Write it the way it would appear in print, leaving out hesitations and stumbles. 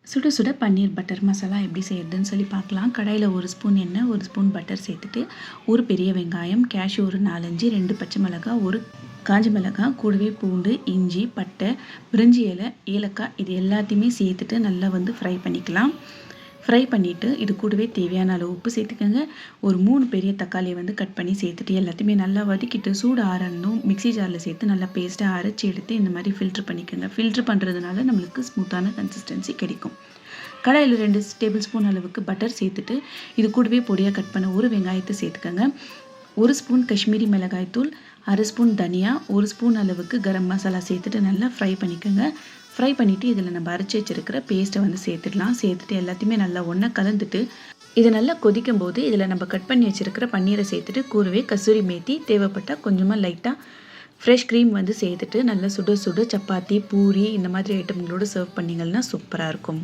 சுட சுட பன்னீர் பட்டர் மசாலா எப்படி செய்யறதுன்னு சொல்லி பார்க்கலாம். கடாயில் 1 ஸ்பூன் எண்ணெய், 1 ஸ்பூன் பட்டர் சேர்த்துட்டு, ஒரு பெரிய வெங்காயம், கேஷ்யூ ஒரு 4-5, 2 பச்சை மிளகாய், ஒரு காஞ்ச மிளகாய், கூடவே பூண்டு, இஞ்சி, பட்டை, பிரிஞ்சி இலை, ஏலக்காய் இது எல்லாத்தையுமே சேர்த்துட்டு நல்லா ஃப்ரை பண்ணிக்கலாம். ஃப்ரை பண்ணிவிட்டு இது கூடவே தேவையான அளவு உப்பு சேர்த்துக்கோங்க. ஒரு 3 பெரிய தக்காளியை கட் பண்ணி சேர்த்துட்டு எல்லாத்தையுமே நல்லா வதக்கிட்டு சூடு ஆறணும் மிக்ஸி ஜாரில் சேர்த்து நல்லா பேஸ்ட்டாக அரைச்சி எடுத்து இந்த மாதிரி ஃபில்ட்ரு பண்ணிக்கோங்க. ஃபில்ட்ரு பண்ணுறதுனால நம்மளுக்கு ஸ்மூத்தான கன்சிஸ்டன்சி கிடைக்கும். கடாயில் 2 டேபிள் ஸ்பூன் அளவுக்கு பட்டர் சேர்த்துட்டு இது கூடவே பொடியாக கட் பண்ண ஒரு வெங்காயத்தை சேர்த்துக்கோங்க. 1 ஸ்பூன் காஷ்மீரி மிளகாய் தூள், 1/2 ஸ்பூன் தனியா, 1 ஸ்பூன் அளவுக்கு கரம் மசாலா சேர்த்துட்டு நல்லா ஃப்ரை பண்ணிக்கோங்க. ஃப்ரை பண்ணிவிட்டு இதில் நம்ம அரைச்சி வச்சுருக்கிற பேஸ்ட்டை சேர்த்துடலாம். சேர்த்துட்டு எல்லாத்தையுமே நல்லா ஒன்றா கலந்துட்டு இது நல்லா கொதிக்கும் போது இதில் நம்ம கட் பண்ணி வச்சுருக்கிற பன்னீரை சேர்த்துட்டு கூடவே கசூரி மேத்தி தேவைப்பட்டால் கொஞ்சமாக லைட்டாக ஃப்ரெஷ் க்ரீம் சேர்த்துட்டு நல்லா சுட சுட சப்பாத்தி, பூரி இந்த மாதிரி ஐட்டங்களோடு சர்வ் பண்ணிங்கன்னா சூப்பராக இருக்கும்.